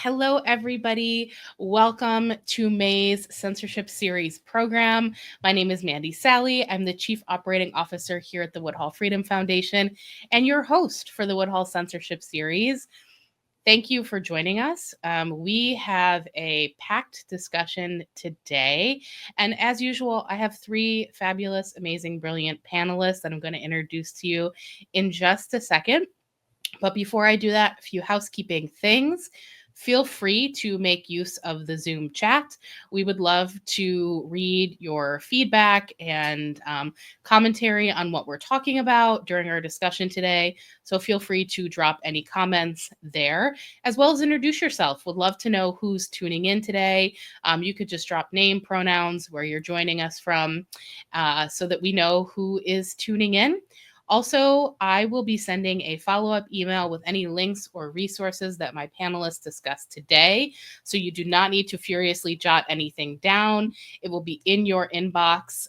Hello, everybody. Welcome to May's Censorship Series program. My name is Mandy Sally. I'm the Chief Operating Officer here at the Woodhull Freedom Foundation and your host for the Woodhull Censorship Series. Thank you for joining us. We have a packed discussion today. And as usual, I have three fabulous, amazing, brilliant panelists that I'm going to introduce to you in just a second. But before I do that, a few housekeeping things. Feel free to make use of the Zoom chat. We would love to read your feedback and commentary on what we're talking about during our discussion today. So feel free to drop any comments there, as well as introduce yourself. Would love to know who's tuning in today. You could just drop name, pronouns, where you're joining us from, so that we know who is tuning in. Also, I will be sending a follow-up email with any links or resources that my panelists discussed today. So you do not need to furiously jot anything down. It will be in your inbox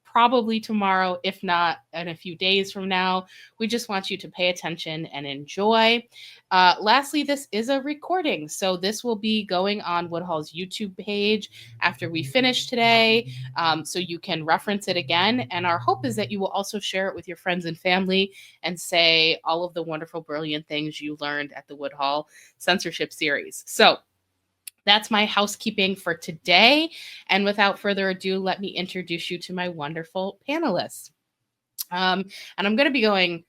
probably tomorrow, if not in a few days from now. We just want you to pay attention and enjoy. Lastly, this is a recording. So this will be going on Woodhull's YouTube page after we finish today. So you can reference it again. And our hope is that you will also share it with your friends and family and say all of the wonderful, brilliant things you learned at the Woodhull Censorship Series. So that's my housekeeping for today. And without further ado, let me introduce you to my wonderful panelists. And I'm going to be going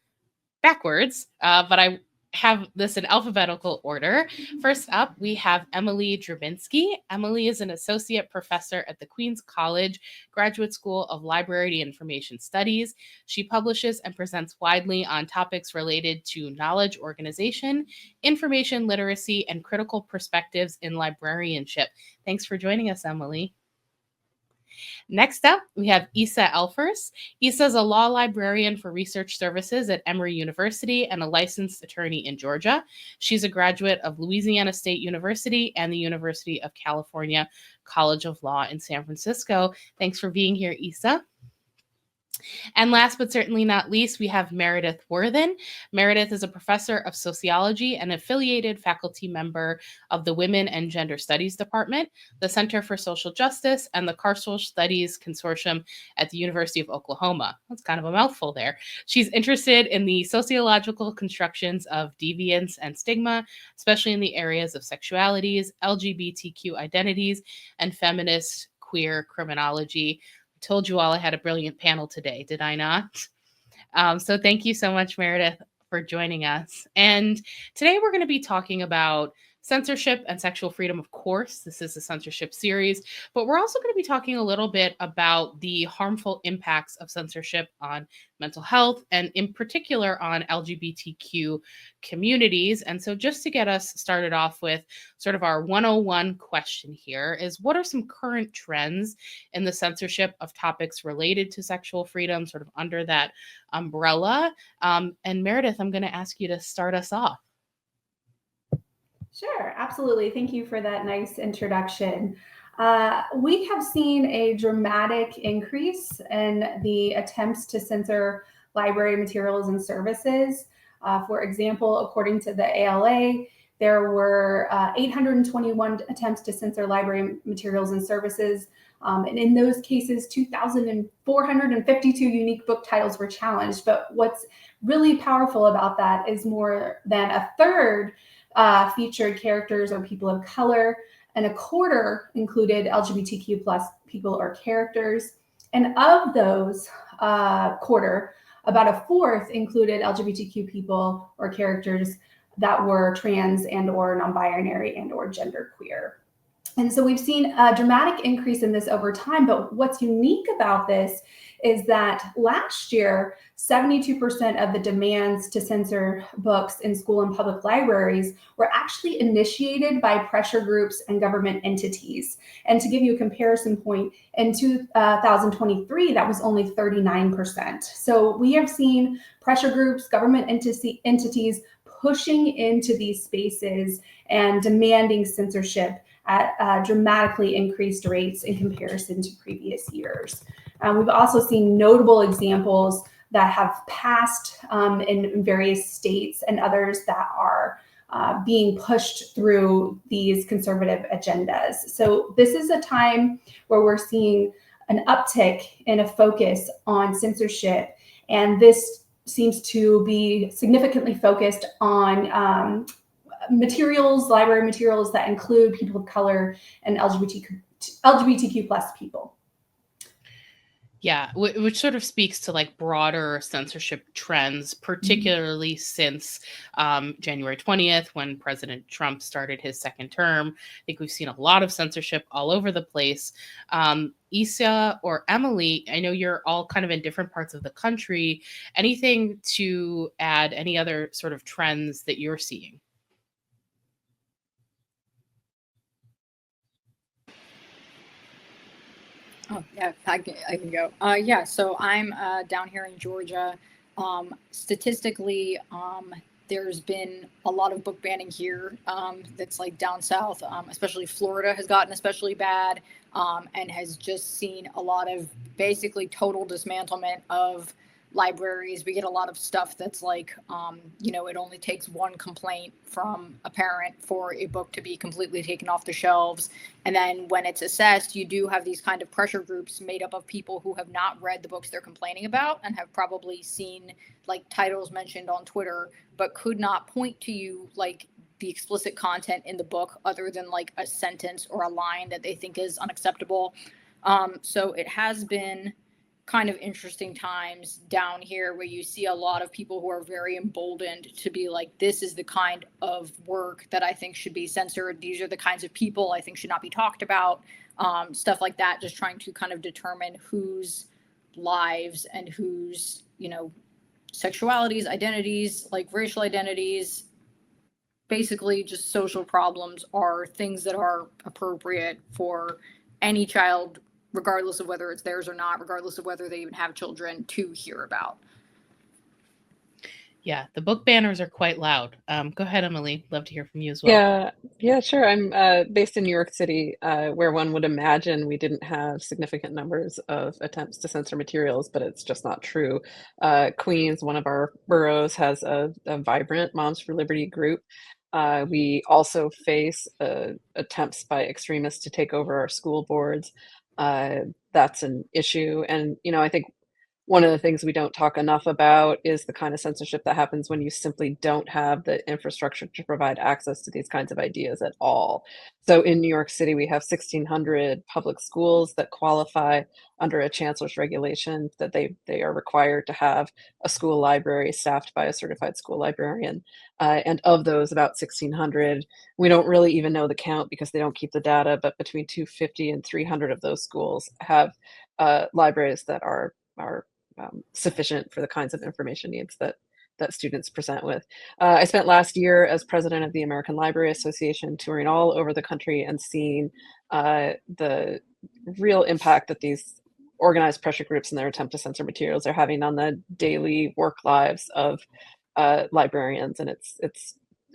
backwards, but I have this in alphabetical order. First up, we have Emily Drabinski. Emily is an associate professor at the Queen's College Graduate School of Library and Information Studies. She publishes and presents widely on topics related to knowledge organization, information literacy, and critical perspectives in librarianship. Thanks for joining us, Emily. Next up, we have Isa Elfers. Isa is a law librarian for research services at Emory University and a licensed attorney in Georgia. She's a graduate of Louisiana State University and the University of California College of Law in San Francisco. Thanks for being here, Isa. And last but certainly not least, we have Meredith Worthen. Meredith is a professor of sociology and affiliated faculty member of the Women and Gender Studies Department, the Center for Social Justice, and the Carceral Studies Consortium at the University of Oklahoma. That's kind of a mouthful there. She's interested in the sociological constructions of deviance and stigma, especially in the areas of sexualities, LGBTQ identities, and feminist queer criminology. Told you all I had a brilliant panel today, did I not? So thank you so much, Meredith, for joining us. And today we're going to be talking about censorship and sexual freedom, of course. This is a censorship series, but we're also going to be talking a little bit about the harmful impacts of censorship on mental health and in particular on LGBTQ communities. And so just to get us started off with sort of our 101 question here is, what are some current trends in the censorship of topics related to sexual freedom, sort of under that umbrella? And Meredith, I'm going to ask you to start us off. Sure, absolutely. Thank you for that nice introduction. We have seen a dramatic increase in the attempts to censor library materials and services. For example, according to the ALA, there were 821 attempts to censor library materials and services. And in those cases, 2,452 unique book titles were challenged. But what's really powerful about that is more than a third featured characters or people of color, and a quarter included LGBTQ plus people or characters. And of those quarter, about a fourth included LGBTQ people or characters that were trans and or non-binary and or genderqueer. And so we've seen a dramatic increase in this over time, but what's unique about this is that last year, 72% of the demands to censor books in school and public libraries were actually initiated by pressure groups and government entities. And to give you a comparison point, in 2023, that was only 39%. So we have seen pressure groups, government entities pushing into these spaces and demanding censorship at dramatically increased rates in comparison to previous years. We've also seen notable examples that have passed in various states and others that are being pushed through these conservative agendas. So this is a time where we're seeing an uptick in a focus on censorship, and this seems to be significantly focused on materials, library materials that include people of color and LGBTQ plus people. Yeah, which sort of speaks to like broader censorship trends, particularly since January 20th, when President Trump started his second term. I think we've seen a lot of censorship all over the place. Isa or Emily, I know you're all kind of in different parts of the country. Anything to add, any other sort of trends that you're seeing? Oh, yeah, I can go. Yeah, so I'm down here in Georgia. Statistically, there's been a lot of book banning here that's like down south, especially Florida has gotten especially bad and has just seen a lot of basically total dismantlement of libraries. We get a lot of stuff that's like, it only takes one complaint from a parent for a book to be completely taken off the shelves. And then when it's assessed, you do have these kind of pressure groups made up of people who have not read the books they're complaining about and have probably seen like titles mentioned on Twitter, but could not point to you like the explicit content in the book other than like a sentence or a line that they think is unacceptable. So it has been kind of interesting times down here where you see a lot of people who are very emboldened to be like, this is the kind of work that I think should be censored. These are the kinds of people I think should not be talked about. Stuff like that, just trying to kind of determine whose lives and whose, sexualities, identities, like racial identities, basically just social problems are things that are appropriate for any child, regardless of whether it's theirs or not, regardless of whether they even have children, to hear about. Yeah, the book banners are quite loud. Go ahead, Emily. Love to hear from you as well. Yeah, sure. I'm based in New York City, where one would imagine we didn't have significant numbers of attempts to censor materials, but it's just not true. Queens, one of our boroughs, has a vibrant Moms for Liberty group. We also face attempts by extremists to take over our school boards. That's an issue. And, I think one of the things we don't talk enough about is the kind of censorship that happens when you simply don't have the infrastructure to provide access to these kinds of ideas at all. So in New York City, we have 1,600 public schools that qualify under a chancellor's regulation that they are required to have a school library staffed by a certified school librarian. And of those, about 1,600, we don't really even know the count because they don't keep the data, but between 250 and 300 of those schools have libraries that are sufficient for the kinds of information needs that students present with. I spent last year as president of the American Library Association touring all over the country and seeing the real impact that these organized pressure groups and their attempt to censor materials are having on the daily work lives of librarians, and it's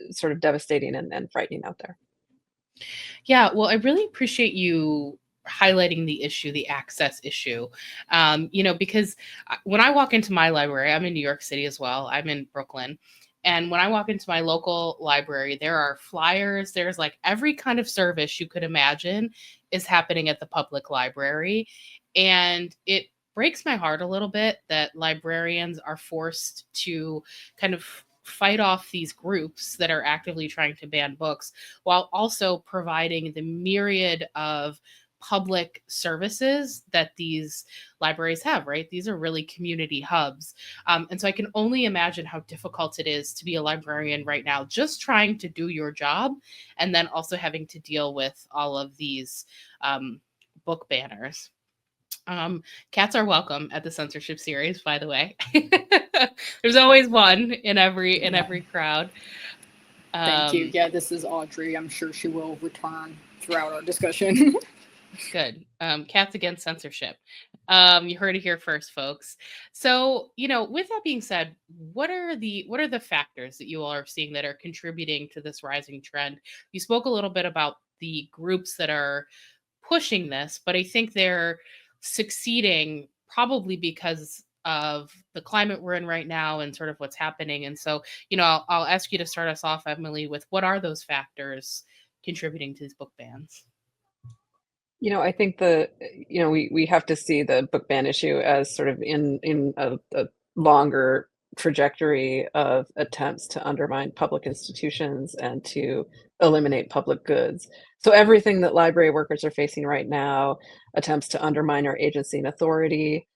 sort of devastating and frightening out there. Yeah, well, I really appreciate you highlighting the issue, the access issue. Because when I walk into my library, I'm in New York City as well. I'm in Brooklyn. And when I walk into my local library, there are flyers. There's like every kind of service you could imagine is happening at the public library. And it breaks my heart a little bit that librarians are forced to kind of fight off these groups that are actively trying to ban books while also providing the myriad of public services that these libraries have, right? These are really community hubs. And so I can only imagine how difficult it is to be a librarian right now, just trying to do your job and then also having to deal with all of these book banners. Cats are welcome at the censorship series, by the way. There's always one in every crowd. Thank you. Yeah, this is Audrey. I'm sure she will return throughout our discussion. Good. Cats against censorship. You heard it here first, folks. So, with that being said, what are the factors that you all are seeing that are contributing to this rising trend? You spoke a little bit about the groups that are pushing this, but I think they're succeeding probably because of the climate we're in right now and sort of what's happening. And so, I'll ask you to start us off, Emily, with what are those factors contributing to these book bans? I think we have to see the book ban issue as sort of in a longer trajectory of attempts to undermine public institutions and to eliminate public goods. So everything that library workers are facing right now, attempts to undermine our agency and authority,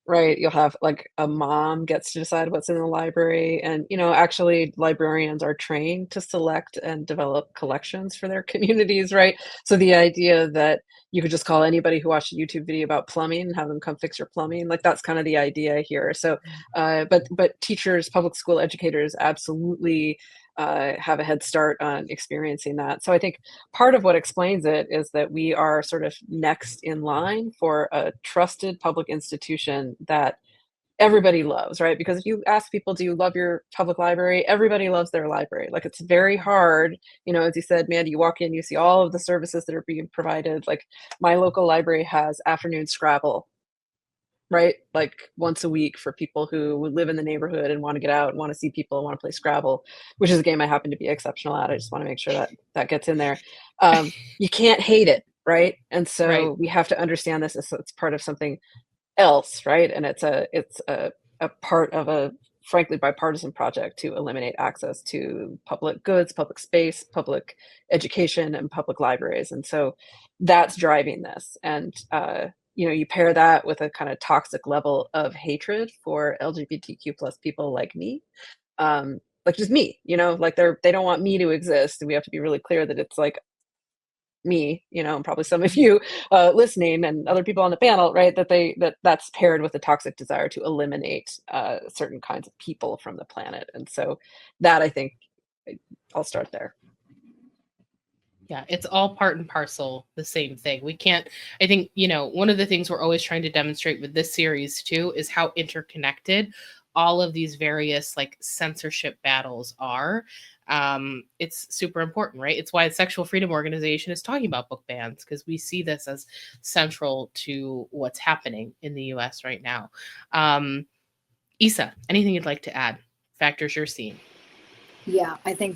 right? You'll have, like, a mom gets to decide what's in the library, and, actually, librarians are trained to select and develop collections for their communities, right? So the idea that you could just call anybody who watched a YouTube video about plumbing and have them come fix your plumbing, like, that's kinda the idea here. So, but teachers, public school educators absolutely, have a head start on experiencing that. So I think part of what explains it is that we are sort of next in line for a trusted public institution that everybody loves, right? Because if you ask people, do you love your public library? Everybody loves their library. Like, it's very hard, as you said, Mandy, you walk in, you see all of the services that are being provided. Like, my local library has afternoon Scrabble, right? Like, once a week for people who live in the neighborhood and want to get out and want to see people and want to play Scrabble, which is a game I happen to be exceptional at. I just want to make sure that that gets in there. You can't hate it, right? And so Right. we have to understand this as it's part of something else, right? And it's a part of a frankly bipartisan project to eliminate access to public goods, public space, public education, and public libraries. And so that's driving this. And you pair that with a kind of toxic level of hatred for LGBTQ plus people like me, like just me, like they don't want me to exist. And we have to be really clear that it's like me, and probably some of you listening and other people on the panel, right? That's paired with a toxic desire to eliminate certain kinds of people from the planet. And so that, I think, I'll start there. Yeah, it's all part and parcel the same thing. We can't, I think, one of the things we're always trying to demonstrate with this series too is how interconnected all of these various like censorship battles are. It's super important, right? It's why the Sexual Freedom Organization is talking about book bans, because we see this as central to what's happening in the US right now. Isa, anything you'd like to add? Factors you're seeing? Yeah, I think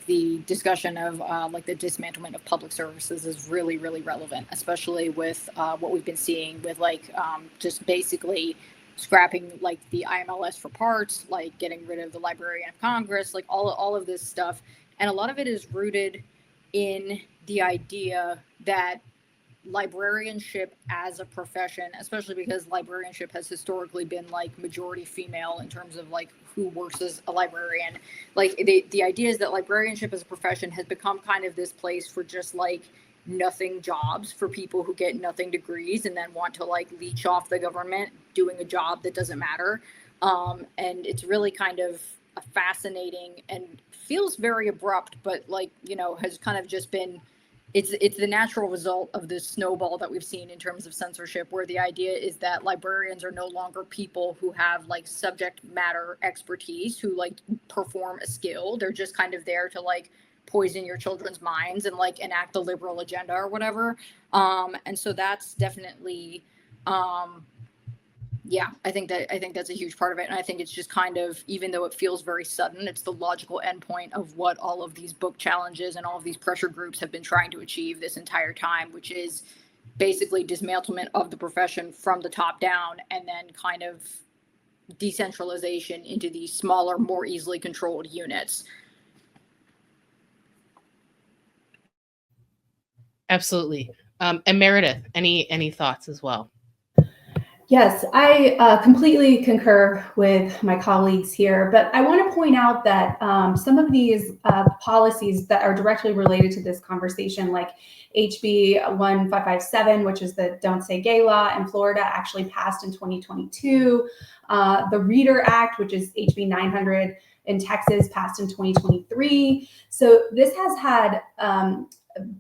the discussion of like the dismantlement of public services is really, really relevant, especially with what we've been seeing with like just basically scrapping like the IMLS for parts, like getting rid of the Librarian of Congress, like all of this stuff. And a lot of it is rooted in the idea that librarianship as a profession, especially because librarianship has historically been like majority female in terms of like who works as a librarian. Like the idea is that librarianship as a profession has become kind of this place for just like nothing jobs for people who get nothing degrees and then want to like leech off the government doing a job that doesn't matter. And it's really kind of a fascinating and feels very abrupt, but like, has kind of just been it's the natural result of this snowball that we've seen in terms of censorship, where the idea is that librarians are no longer people who have like subject matter expertise, who like perform a skill. They're just kind of there to like poison your children's minds and like enact the liberal agenda or whatever. And so that's definitely yeah, I think that's a huge part of it. And I think it's just kind of, even though it feels very sudden, it's the logical endpoint of what all of these book challenges and all of these pressure groups have been trying to achieve this entire time, which is basically dismantlement of the profession from the top down, and then kind of decentralization into these smaller, more easily controlled units. Absolutely. And Meredith, any thoughts as well? Yes, I completely concur with my colleagues here, but I want to point out that some of these policies that are directly related to this conversation, like HB 1557, which is the Don't Say Gay law in Florida, actually passed in 2022. The Reader Act, which is HB 900 in Texas, passed in 2023. So this has had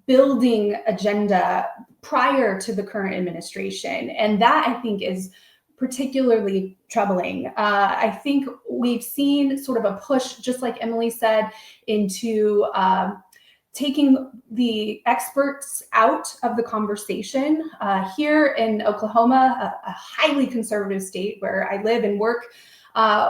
building agenda prior to the current administration. And that, I think, is particularly troubling. I think we've seen sort of a push, just like Emily said, into taking the experts out of the conversation. Here in Oklahoma, a highly conservative state where I live and work,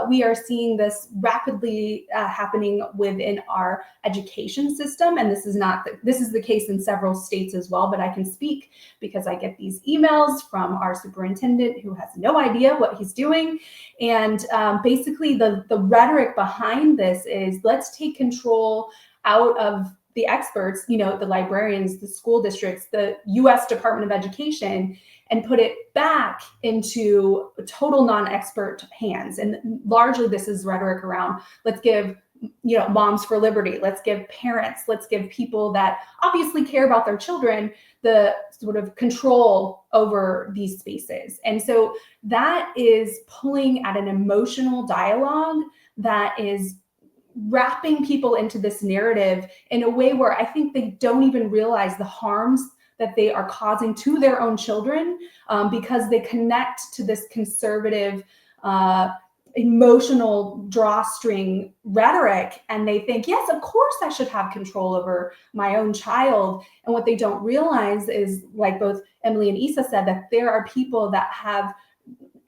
we are seeing this rapidly happening within our education system, and this is the case in several states as well. But I can speak because I get these emails from our superintendent who has no idea what he's doing, and basically the rhetoric behind this is, let's take control out of the experts, the librarians, the school districts, the U.S. Department of Education, and put it back into total non-expert hands. And largely this is rhetoric around, let's give Moms for Liberty, let's give parents, let's give people that obviously care about their children the sort of control over these spaces. And so that is pulling at an emotional dialogue that is wrapping people into this narrative in a way where I think they don't even realize the harms that they are causing to their own children, because they connect to this conservative, emotional drawstring rhetoric, and they think, yes, of course I should have control over my own child. And what they don't realize is, like both Emily and Isa said, that there are people that have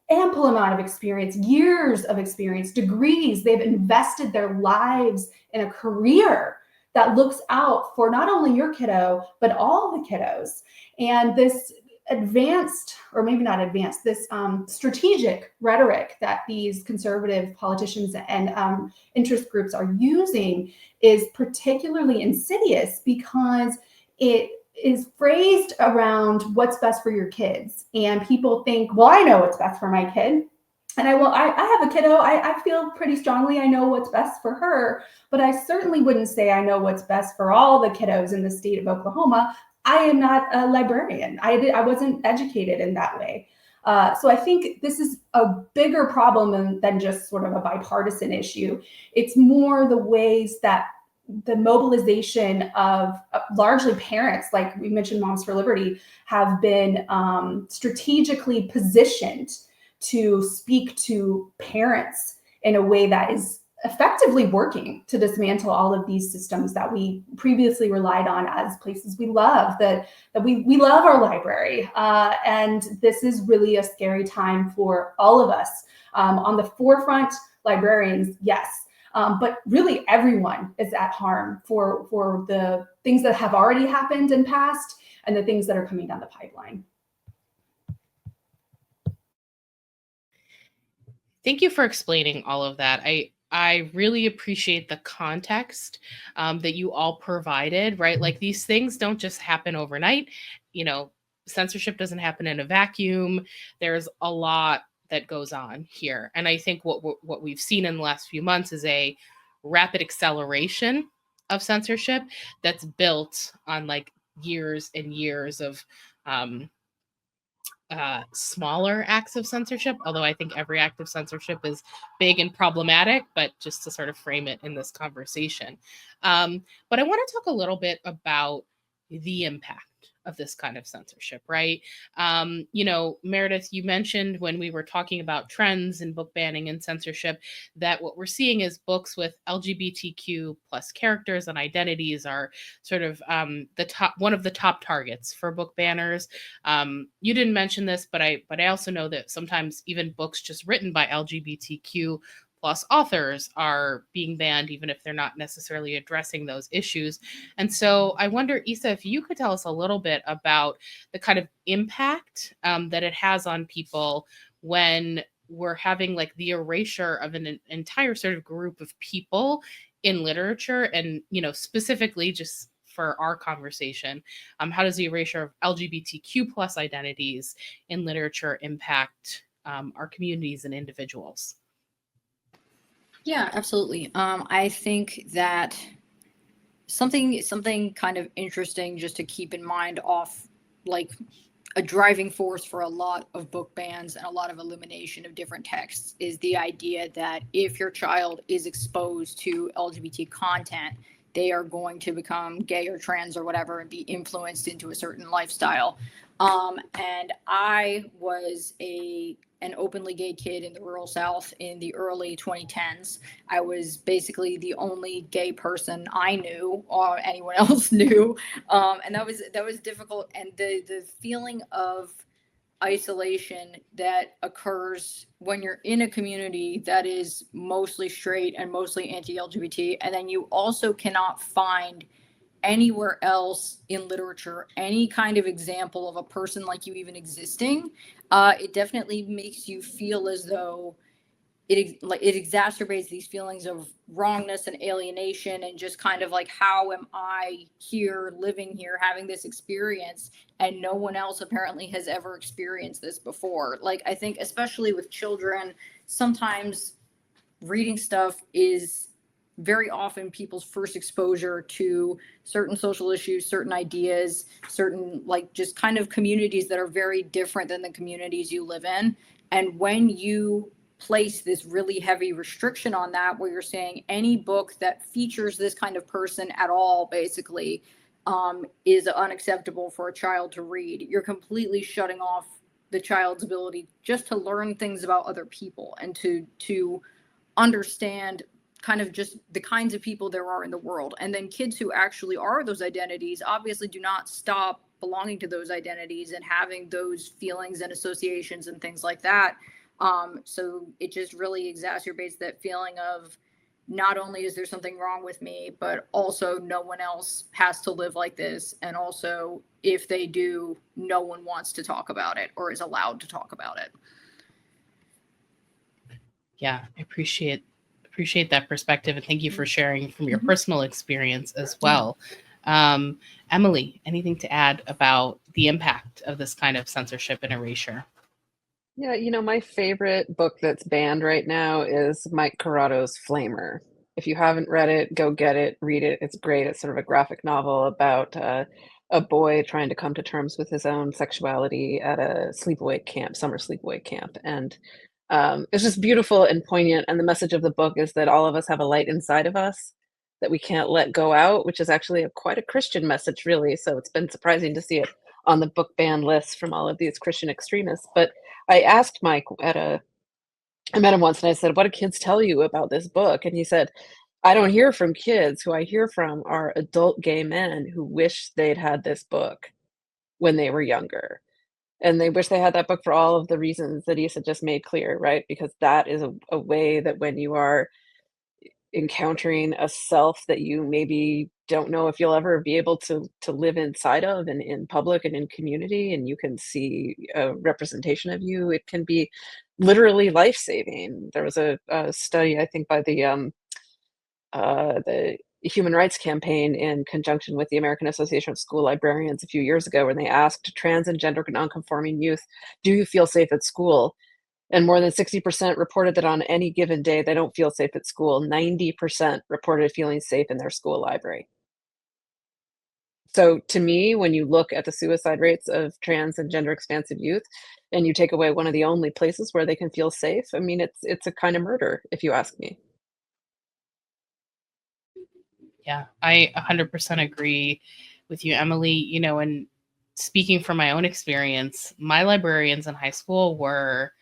ample amount of experience, years of experience, degrees. They've invested their lives in a career that looks out for not only your kiddo, but all the kiddos. And this advanced, or maybe not advanced, this strategic rhetoric that these conservative politicians and interest groups are using is particularly insidious because it is phrased around what's best for your kids. And people think, well, I know what's best for my kid. And I have a kiddo. I feel pretty strongly I know what's best for her, but I certainly wouldn't say I know what's best for all the kiddos in the state of Oklahoma. I am not a librarian. I wasn't educated in that way. So I think this is a bigger problem than just sort of a bipartisan issue. It's more the ways that the mobilization of largely parents, like we mentioned Moms for Liberty, have been strategically positioned to speak to parents in a way that is effectively working to dismantle all of these systems that we previously relied on as places we love, that we love our library. And this is really a scary time for all of us. On the forefront, librarians, yes. But really everyone is at harm for the things that have already happened and passed and the things that are coming down the pipeline. Thank you for explaining all of that. I really appreciate the context that you all provided, right? Like, these things don't just happen overnight. Censorship doesn't happen in a vacuum. There's a lot that goes on here. And I think what we've seen in the last few months is a rapid acceleration of censorship that's built on like years and years of smaller acts of censorship, although I think every act of censorship is big and problematic, but just to sort of frame it in this conversation. But I want to talk a little bit about the impact of this kind of censorship, right? Meredith, you mentioned when we were talking about trends in book banning and censorship that what we're seeing is books with LGBTQ plus characters and identities are sort of one of the top targets for book banners. You didn't mention this, but I also know that sometimes even books just written by LGBTQ plus authors are being banned, even if they're not necessarily addressing those issues. And so I wonder, Isa, if you could tell us a little bit about the kind of impact that it has on people when we're having like the erasure of an entire sort of group of people in literature, and, specifically just for our conversation, how does the erasure of LGBTQ plus identities in literature impact our communities and individuals? Yeah, absolutely. I think that something kind of interesting just to keep in mind off, like a driving force for a lot of book bans and a lot of elimination of different texts, is the idea that if your child is exposed to LGBT content, they are going to become gay or trans or whatever and be influenced into a certain lifestyle. And I was an openly gay kid in the rural South in the early 2010s. I was basically the only gay person I knew or anyone else knew. And that was difficult. And the feeling of isolation that occurs when you're in a community that is mostly straight and mostly anti-LGBT, and then you also cannot find anywhere else in literature any kind of example of a person like you even existing, it definitely makes you feel as though it exacerbates these feelings of wrongness and alienation, and just kind of like, how am I here, living here, having this experience, and no one else apparently has ever experienced this before. Like, I think especially with children, sometimes reading stuff is very often people's first exposure to certain social issues, certain ideas, certain like just kind of communities that are very different than the communities you live in. And when you place this really heavy restriction on that, where you're saying any book that features this kind of person at all, basically, is unacceptable for a child to read, you're completely shutting off the child's ability just to learn things about other people and to understand kind of just the kinds of people there are in the world. And then kids who actually are those identities obviously do not stop belonging to those identities and having those feelings and associations and things like that. So it just really exacerbates that feeling of, not only is there something wrong with me, but also no one else has to live like this. And also, if they do, no one wants to talk about it or is allowed to talk about it. Yeah, I appreciate that perspective, and thank you for sharing from your personal experience as well. Emily, anything to add about the impact of this kind of censorship and erasure? Yeah, my favorite book that's banned right now is Mike Corrado's Flamer. If you haven't read it, go get it, read it. It's great. It's sort of a graphic novel about a boy trying to come to terms with his own sexuality at a sleepaway camp, summer sleepaway camp. And it's just beautiful and poignant. And the message of the book is that all of us have a light inside of us that we can't let go out, which is actually quite a Christian message, really. So it's been surprising to see it on the book ban list from all of these Christian extremists. But I asked Mike I met him once and I said, "What do kids tell you about this book?" And he said, "I don't hear from kids. Who I hear from are adult gay men who wish they'd had this book when they were younger. And they wish they had that book for all of the reasons that Issa just made clear, right? Because that is a way that when you are encountering a self that you maybe don't know if you'll ever be able to live inside of and in public and in community, and you can see a representation of you, it can be literally life-saving. There was a study, I think, by the Human Rights Campaign in conjunction with the American Association of School Librarians a few years ago, when they asked trans and gender nonconforming youth, "Do you feel safe at school?" And more than 60% reported that on any given day they don't feel safe at school. 90% reported feeling safe in their school library. So to me, when you look at the suicide rates of trans and gender expansive youth, and you take away one of the only places where they can feel safe, I mean, it's a kind of murder, if you ask me. Yeah, I 100% agree with you, Emily. And speaking from my own experience, my librarians in high school were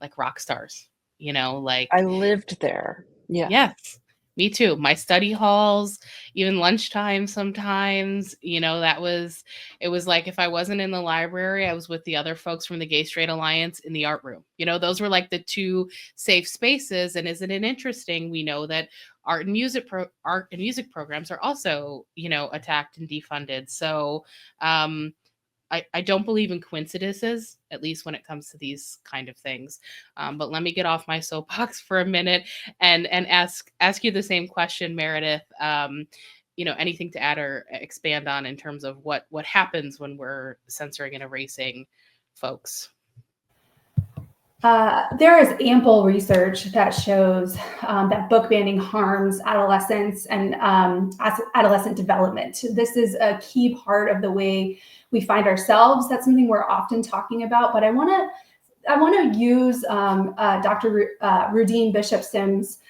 like rock stars, like, I lived there. Yeah. yes, me too. My study halls, even lunchtime sometimes, it was like, if I wasn't in the library, I was with the other folks from the Gay Straight Alliance in the art room. Those were like the two safe spaces. And isn't it interesting? We know that art and music programs are also, attacked and defunded. So, I don't believe in coincidences, at least when it comes to these kind of things. But let me get off my soapbox for a minute and ask you the same question, Meredith. Anything to add or expand on in terms of what happens when we're censoring and erasing folks? There is ample research that shows that book banning harms adolescents and adolescent development. This is a key part of the way we find ourselves. That's something we're often talking about. But I want to use Dr. Rudine Bishop Sims'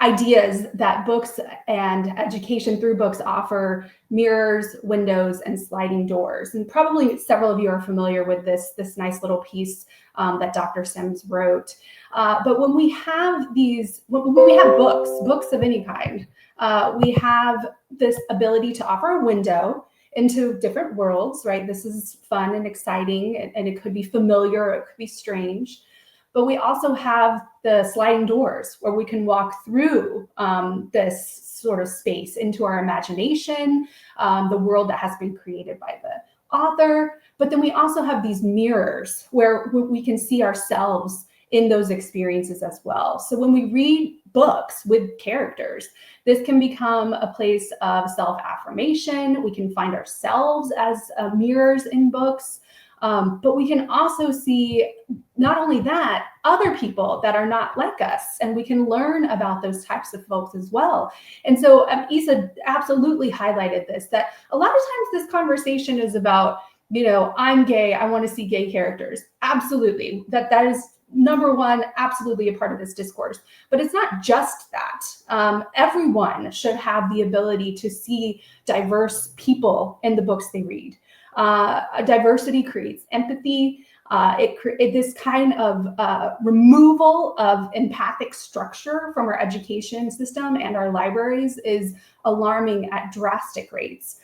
ideas that books and education through books offer mirrors, windows, and sliding doors. And probably several of you are familiar with this nice little piece that Dr. Sims wrote. But when we have when we have books of any kind, we have this ability to offer a window into different worlds, right? This is fun and exciting, and it could be familiar, or it could be strange. But we also have the sliding doors where we can walk through this sort of space into our imagination, the world that has been created by the author. But then we also have these mirrors where we can see ourselves in those experiences as well. So when we read books with characters, this can become a place of self-affirmation. We can find ourselves as mirrors in books. But we can also see, not only that, other people that are not like us, and we can learn about those types of folks as well. And so Isa absolutely highlighted this, that a lot of times this conversation is about, I'm gay, I want to see gay characters. Absolutely, that is number one, absolutely a part of this discourse. But it's not just that. Everyone should have the ability to see diverse people in the books they read. Diversity creates empathy. This kind of removal of empathic structure from our education system and our libraries is alarming at drastic rates.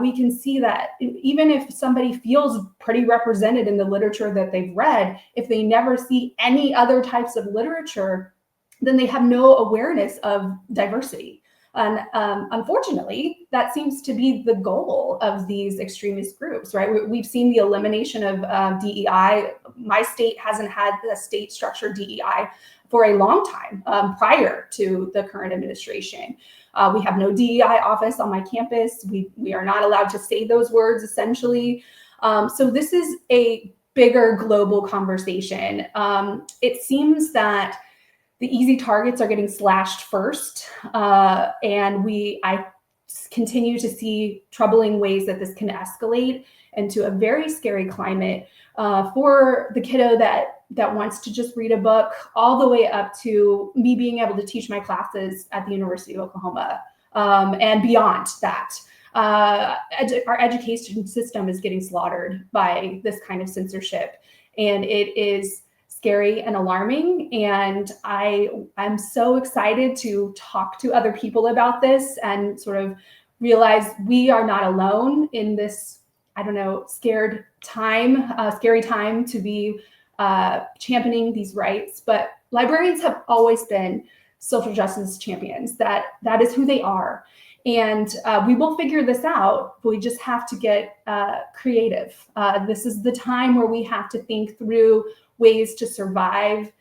We can see that even if somebody feels pretty represented in the literature that they've read, if they never see any other types of literature, then they have no awareness of diversity. And unfortunately, that seems to be the goal of these extremist groups, right? We've seen the elimination of DEI. My state hasn't had the state structured DEI for a long time prior to the current administration. We have no DEI office on my campus. We are not allowed to say those words, essentially. So this is a bigger global conversation. It seems that the easy targets are getting slashed first, and I continue to see troubling ways that this can escalate into a very scary climate for the kiddo that wants to just read a book, all the way up to me being able to teach my classes at the University of Oklahoma and beyond that. Our education system is getting slaughtered by this kind of censorship, and it is scary and alarming. And I'm so excited to talk to other people about this and sort of realize we are not alone in this, scary time to be championing these rights. But librarians have always been social justice champions. That is who they are. And we will figure this out, but we just have to get creative. This is the time where we have to think through ways to survive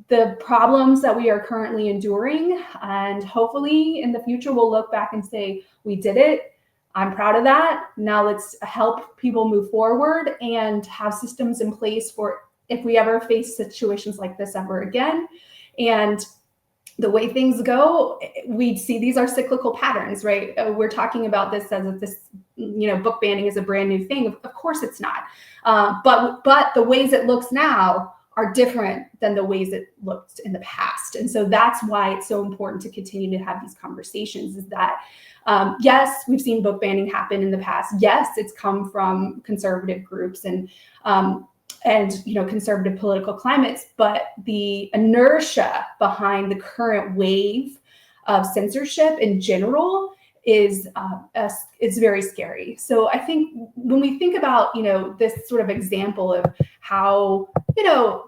the problems that we are currently enduring. And hopefully in the future, we'll look back and say, we did it. I'm proud of that. Now let's help people move forward and have systems in place for if we ever face situations like this ever again. And the way things go, we see these are cyclical patterns, right? We're talking about this as if this, book banning is a brand new thing. Of course it's not. But the ways it looks now are different than the ways it looked in the past. And so that's why it's so important to continue to have these conversations, is that, yes, we've seen book banning happen in the past. Yes, it's come from conservative groups and conservative political climates, but the inertia behind the current wave of censorship in general is very scary. So I think when we think about this sort of example of how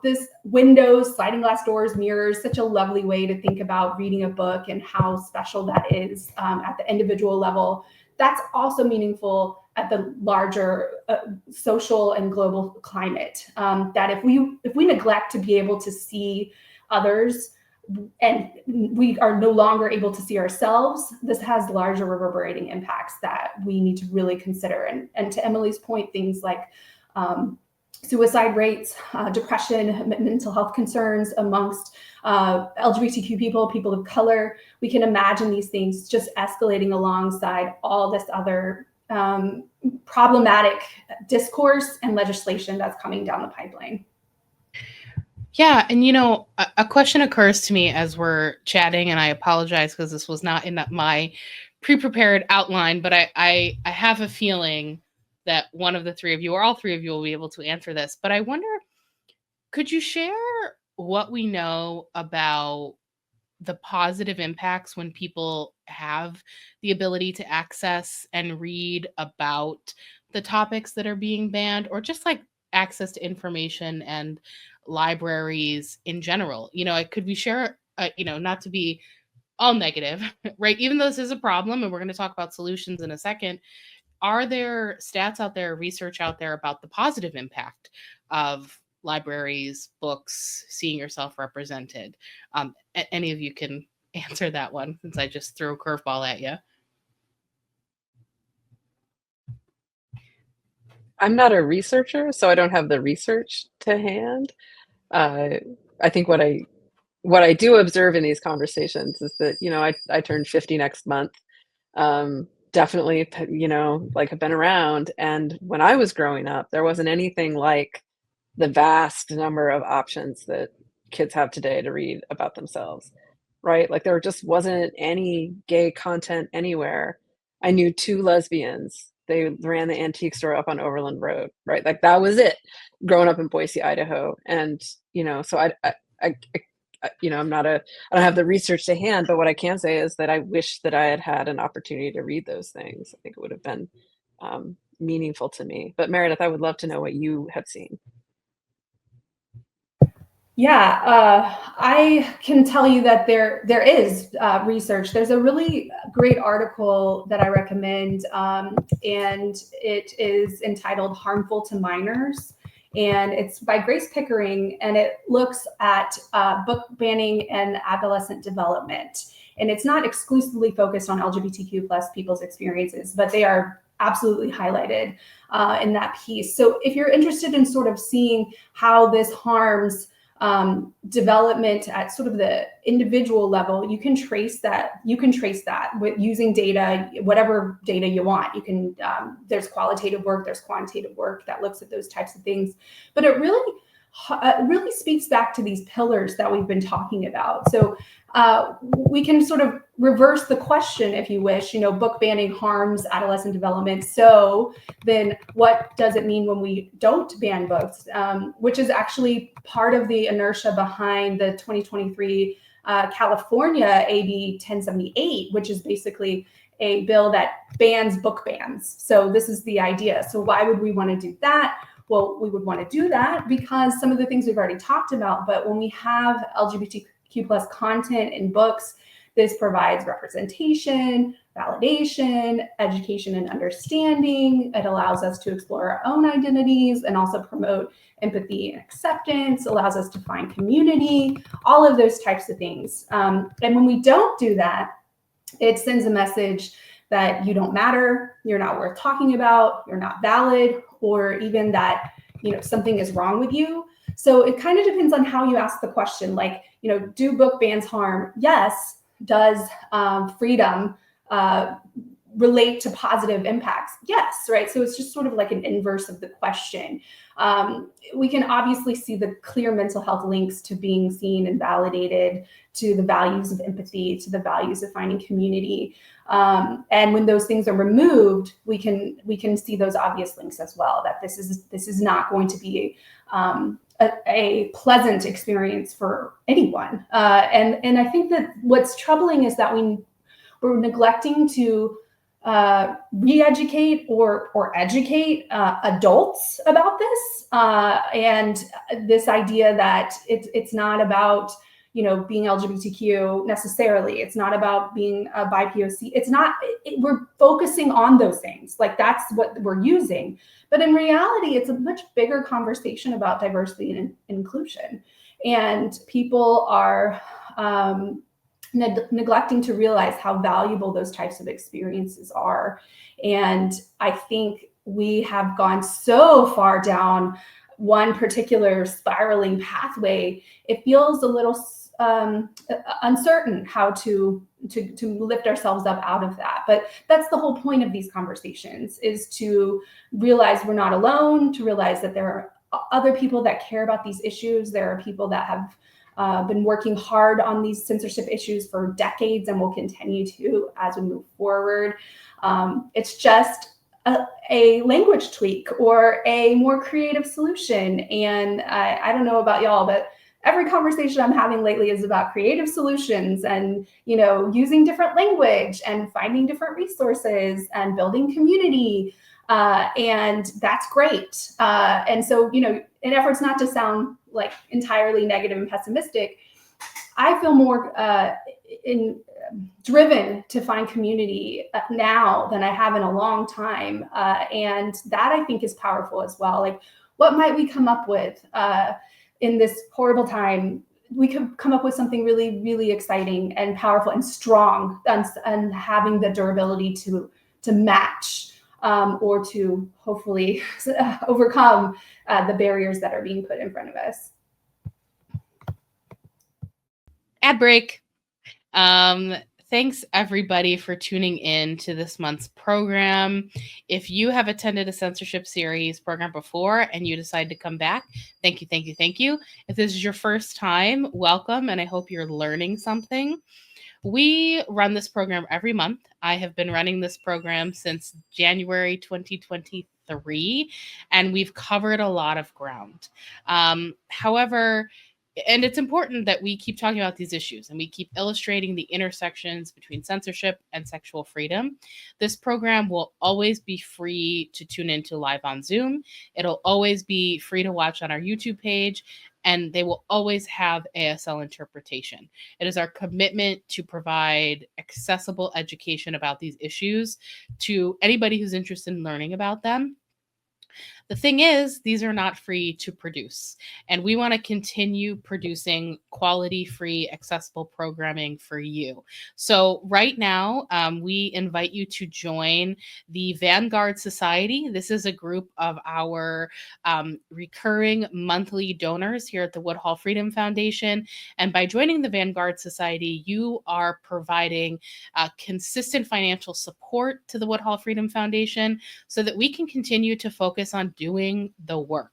this windows, sliding glass doors, mirrors, such a lovely way to think about reading a book and how special that is at the individual level, that's also meaningful at the larger social and global climate. That if we neglect to be able to see others and we are no longer able to see ourselves, this has larger reverberating impacts that we need to really consider. And to Emily's point, things like suicide rates, depression, mental health concerns amongst LGBTQ people of color, we can imagine these things just escalating alongside all this other problematic discourse and legislation that's coming down the pipeline. Yeah, and a question occurs to me as we're chatting, and I apologize because this was not in my pre-prepared outline, but I have a feeling that one of the three of you, or all three of you, will be able to answer this. But I wonder, could you share what we know about the positive impacts when people have the ability to access and read about the topics that are being banned, or just like access to information and libraries in general? Could we share, not to be all negative, right? Even though this is a problem and we're going to talk about solutions in a second, are there stats out there, research out there about the positive impact of libraries, books, seeing yourself represented? Any of you can answer that one, since I just threw a curveball at you. I'm not a researcher, so I don't have the research to hand. I think what I do observe in these conversations is that, I turned 50 next month. Definitely, like, have been around. And when I was growing up, there wasn't anything like the vast number of options that kids have today to read about themselves, right? Like, there just wasn't any gay content anywhere. I knew 2 lesbians. They ran the antique store up on Overland Road, right? Like, that was it, growing up in Boise, Idaho. And, so I'm not I don't have the research to hand, but what I can say is that I wish that I had had an opportunity to read those things. I think it would have been meaningful to me. But Meredith, I would love to know what you have seen. Yeah, I can tell you that there is research. There's a really great article that I recommend, and it is entitled "Harmful to Minors," and it's by Grace Pickering, and it looks at book banning and adolescent development. And it's not exclusively focused on LGBTQ plus people's experiences, but they are absolutely highlighted in that piece. So if you're interested in sort of seeing how this harms development at sort of the individual level, you can trace that with using data, whatever data you want. You can there's qualitative work, there's quantitative work that looks at those types of things, but it really speaks back to these pillars that we've been talking about. So we can sort of reverse the question, if you wish. Book banning harms adolescent development. So then what does it mean when we don't ban books? Which is actually part of the inertia behind the 2023 California AB 1078, which is basically a bill that bans book bans. So this is the idea. So why would we want to do that? Well, we would want to do that because some of the things we've already talked about, but when we have LGBTQ plus content in books, this provides representation, validation, education and understanding. It allows us to explore our own identities and also promote empathy and acceptance, allows us to find community, all of those types of things. And when we don't do that, it sends a message that you don't matter, you're not worth talking about, you're not valid, or even that something is wrong with you. So it kind of depends on how you ask the question. Like, do book bans harm? Yes. Does freedom relate to positive impacts? Yes, right? So it's just sort of like an inverse of the question. We can obviously see the clear mental health links to being seen and validated, to the values of empathy, to the values of finding community. And when those things are removed, we can see those obvious links as well, that this is not going to be a pleasant experience for anyone. And I think that what's troubling is that we're neglecting to re-educate or educate adults about this, and this idea that it's not about being LGBTQ necessarily. It's not about being a BIPOC. It's not. We're focusing on those things, like that's what we're using. But in reality, it's a much bigger conversation about diversity and inclusion, and people are neglecting to realize how valuable those types of experiences are. And I think we have gone so far down one particular spiraling pathway, it feels a little uncertain how to lift ourselves up out of that. But that's the whole point of these conversations, is to realize we're not alone, to realize that there are other people that care about these issues. There are people that have been working hard on these censorship issues for decades and will continue to as we move forward. It's just a language tweak or a more creative solution. And I don't know about y'all, but every conversation I'm having lately is about creative solutions and, using different language and finding different resources and building community. And that's great. And so, in efforts not to sound like entirely negative and pessimistic, I feel more driven to find community now than I have in a long time. And that I think is powerful as well. Like, what might we come up with in this horrible time? We could come up with something really, really exciting and powerful and strong, and having the durability to match or to hopefully overcome the barriers that are being put in front of us. Ad break. Thanks everybody for tuning in to this month's program. If you have attended a censorship series program before and you decide to come back, thank you, thank you, thank you. If this is your first time, welcome, and I hope you're learning something. We run this program every month. I have been running this program since January 2023, and we've covered a lot of ground. However, and it's important that we keep talking about these issues and we keep illustrating the intersections between censorship and sexual freedom. This program will always be free to tune into live on Zoom. It'll always be free to watch on our YouTube page, and they will always have ASL interpretation. It is our commitment to provide accessible education about these issues to anybody who's interested in learning about them. The thing is, these are not free to produce, and we want to continue producing quality-free, accessible programming for you. So right now, we invite you to join the Vanguard Society. This is a group of our recurring monthly donors here at the Woodhull Freedom Foundation. And by joining the Vanguard Society, you are providing consistent financial support to the Woodhull Freedom Foundation so that we can continue to focus on doing the work.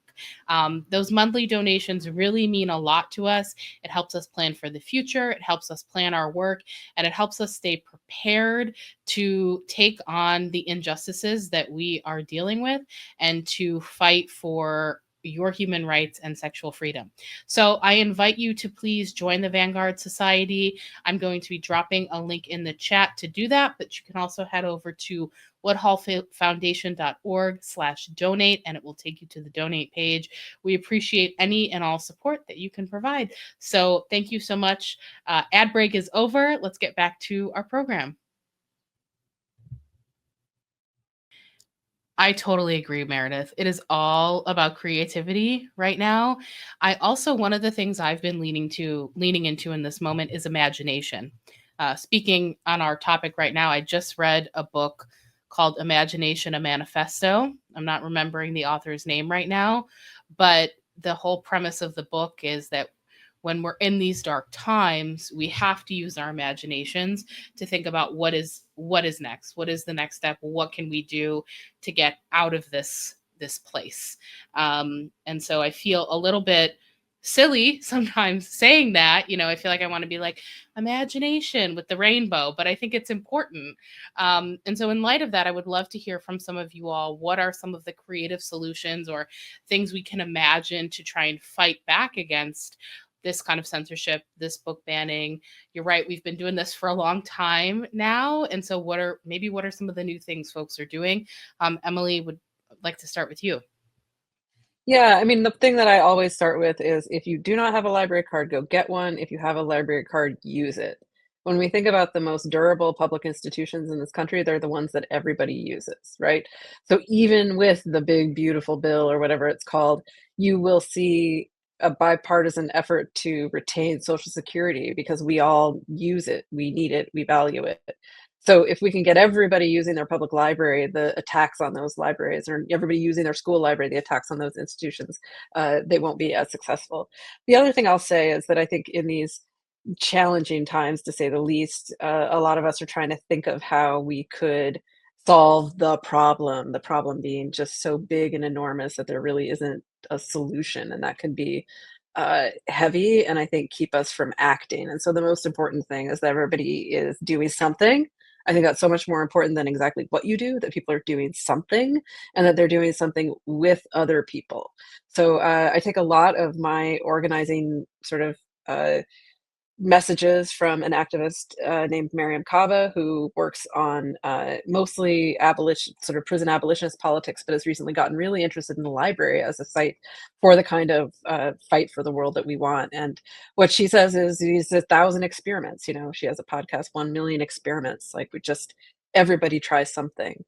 Those monthly donations really mean a lot to us. It helps us plan for the future. It helps us plan our work, and it helps us stay prepared to take on the injustices that we are dealing with and to fight for your human rights and sexual freedom. So I invite you to please join the Vanguard Society. I'm going to be dropping a link in the chat to do that, but you can also head over to woodhullfoundation.org/donate, and it will take you to the donate page. We appreciate any and all support that you can provide. So thank you so much. Ad break is over. Let's get back to our program. I totally agree, Meredith. It is all about creativity right now. One of the things I've been leaning into in this moment is imagination. Speaking on our topic right now, I just read a book called Imagination, a Manifesto. I'm not remembering the author's name right now, but the whole premise of the book is that when we're in these dark times, we have to use our imaginations to think about what is next. What is the next step? What can we do to get out of this place? And so I feel a little bit silly sometimes saying that. I feel like I want to be like imagination with the rainbow, but I think it's important. And so in light of that, I would love to hear from some of you all. What are some of the creative solutions or things we can imagine to try and fight back against this kind of censorship, this book banning? You're right, we've been doing this for a long time now. And so what are some of the new things folks are doing? Emily, would like to start with you. Yeah, I mean, the thing that I always start with is if you do not have a library card, go get one. If you have a library card, use it. When we think about the most durable public institutions in this country, they're the ones that everybody uses, right? So even with the big, beautiful bill or whatever it's called, you will see a bipartisan effort to retain Social Security because we all use it, we need it, we value it. So if we can get everybody using their public library, the attacks on those libraries, or everybody using their school library, the attacks on those institutions, they won't be as successful. The other thing I'll say is that I think in these challenging times, to say the least, a lot of us are trying to think of how we could solve the problem being just so big and enormous that there really isn't a solution, and that can be heavy, and I think keep us from acting. And so the most important thing is that everybody is doing something. I think that's so much more important than exactly what you do, that people are doing something and that they're doing something with other people. So I take a lot of my organizing sort of messages from an activist named Miriam Kaba, who works on mostly abolition, sort of prison abolitionist politics, but has recently gotten really interested in the library as a site for the kind of fight for the world that we want. And what she says is these 1,000 experiments. You know, she has a podcast, 1 million experiments. Like we just everybody tries something.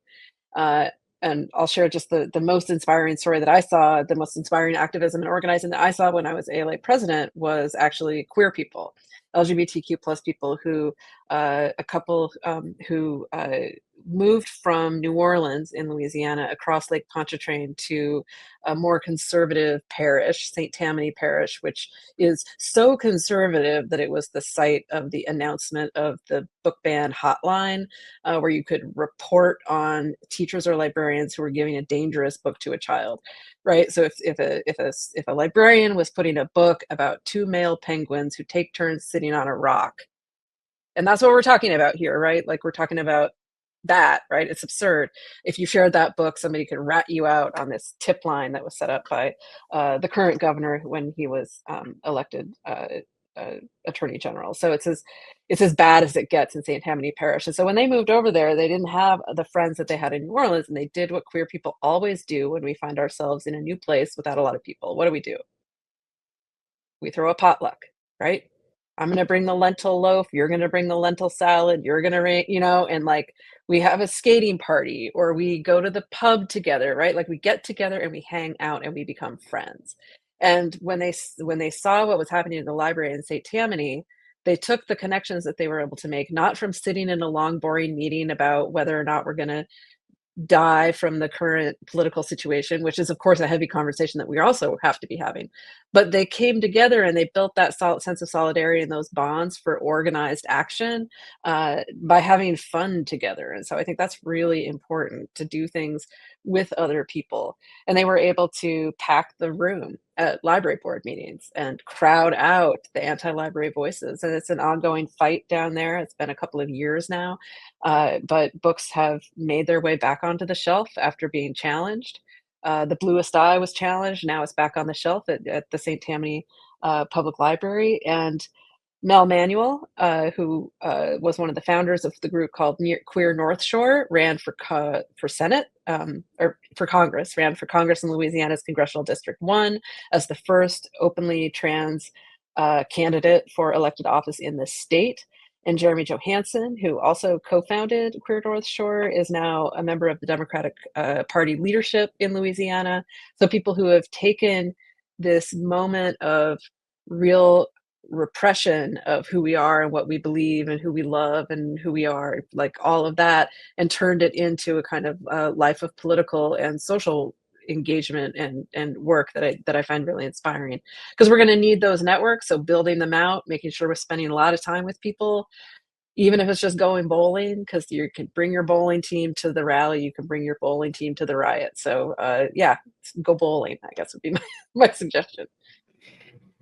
Uh, and I'll share just the most inspiring story that I saw. The most inspiring activism and organizing that I saw when I was ALA president was actually queer people, LGBTQ plus people who, a couple who moved from New Orleans in Louisiana across Lake Pontchartrain to a more conservative parish, St. Tammany Parish, which is so conservative that it was the site of the announcement of the book ban hotline, where you could report on teachers or librarians who were giving a dangerous book to a child, right? So if a librarian was putting a book about two male penguins who take turns sitting on a rock, and that's what we're talking about here, right? Like we're talking about that, right? It's absurd. If you shared that book, somebody could rat you out on this tip line that was set up by the current governor when he was elected attorney general. So it's as bad as it gets in St. Tammany Parish. And so when they moved over there, they didn't have the friends that they had in New Orleans, and they did what queer people always do when we find ourselves in a new place without a lot of people. What do? We throw a potluck, right? I'm going to bring the lentil loaf. You're going to bring the lentil salad. You're going to, you know, and like we have a skating party, or we go to the pub together, right? Like we get together and we hang out and we become friends. And when they saw what was happening in the library in St. Tammany, they took the connections that they were able to make, not from sitting in a long, boring meeting about whether or not we're going to die from the current political situation, which is, of course, a heavy conversation that we also have to be having. But they came together and they built that sense of solidarity and those bonds for organized action by having fun together. And so I think that's really important, to do things with other people. And they were able to pack the room at library board meetings and crowd out the anti-library voices. And it's an ongoing fight down there. It's been a couple of years now. But books have made their way back onto the shelf after being challenged. The Bluest Eye was challenged. Now it's back on the shelf at the St. Tammany Public Library. And Mel Manuel, who was one of the founders of the group called Queer North Shore, ran for Senate, or for Congress, ran for Congress in Louisiana's Congressional District 1 as the first openly trans candidate for elected office in the state. And Jeremy Johansson, who also co-founded Queer North Shore, is now a member of the Democratic Party leadership in Louisiana. So people who have taken this moment of real repression of who we are and what we believe and who we love and who we are, like all of that, and turned it into a kind of life of political and social engagement and work that I find really inspiring, because we're going to need those networks. So building them out, making sure we're spending a lot of time with people, even if it's just going bowling, because you can bring your bowling team to the rally, you can bring your bowling team to the riot. So yeah, go bowling, I guess would be my suggestion.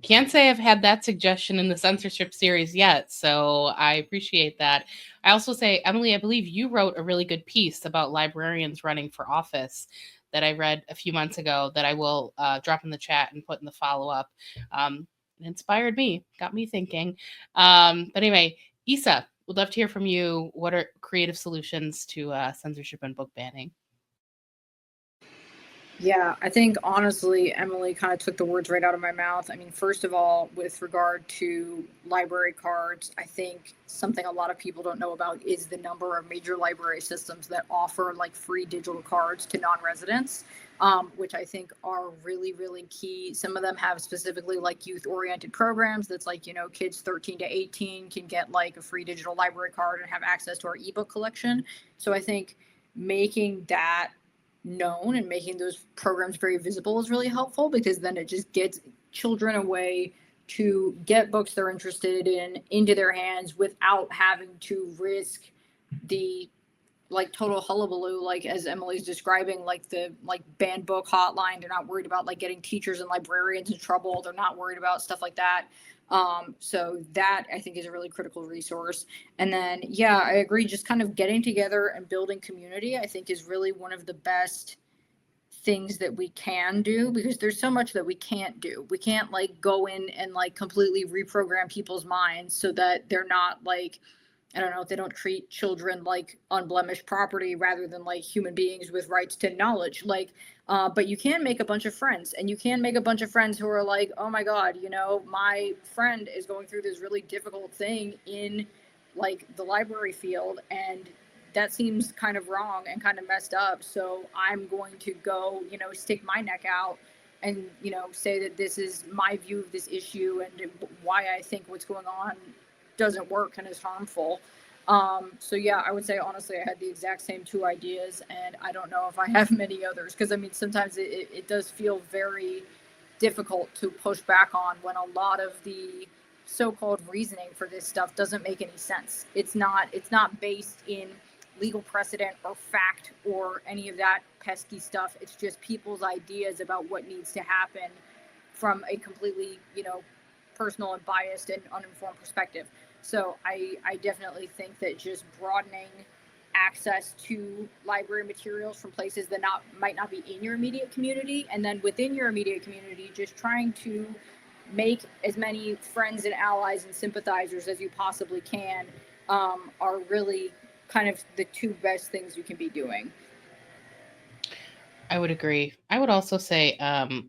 Can't say I've had that suggestion in the censorship series yet, so I appreciate that. I also say, Emily, I believe you wrote a really good piece about librarians running for office that I read a few months ago that I will drop in the chat and put in the follow-up. It inspired me, got me thinking. But anyway, Isa, would love to hear from you. What are creative solutions to censorship and book banning? Yeah, I think honestly, Emily kind of took the words right out of my mouth. I mean, first of all, with regard to library cards, I think something a lot of people don't know about is the number of major library systems that offer like free digital cards to non-residents, which I think are really, really key. Some of them have specifically like youth-oriented programs that's like, you know, kids 13 to 18 can get like a free digital library card and have access to our ebook collection. So I think making that known and making those programs very visible is really helpful, because then it just gets children a way to get books they're interested in into their hands without having to risk the like total hullabaloo, like as Emily's describing, like the like banned book hotline. They're not worried about like getting teachers and librarians in trouble. They're not worried about stuff like that. So that I think is a really critical resource. And then, yeah, I agree. Just kind of getting together and building community, I think, is really one of the best things that we can do, because there's so much that we can't do. We can't like go in and like completely reprogram people's minds so that they're not like, I don't know, if they don't treat children like unblemished property rather than like human beings with rights to knowledge. Like, but you can make a bunch of friends, and you can make a bunch of friends who are like, oh my God, you know, my friend is going through this really difficult thing in like the library field, and that seems kind of wrong and kind of messed up. So I'm going to go, you know, stick my neck out and, you know, say that this is my view of this issue and why I think what's going on doesn't work and is harmful. So yeah, I would say honestly, I had the exact same two ideas, and I don't know if I have many others, because I mean, sometimes it does feel very difficult to push back on when a lot of the so-called reasoning for this stuff doesn't make any sense. It's not based in legal precedent or fact or any of that pesky stuff. It's just people's ideas about what needs to happen from a completely, you know, personal and biased and uninformed perspective. So I definitely think that just broadening access to library materials from places that might not be in your immediate community, and then within your immediate community, just trying to make as many friends and allies and sympathizers as you possibly can, are really kind of the two best things you can be doing. I would agree. I would also say,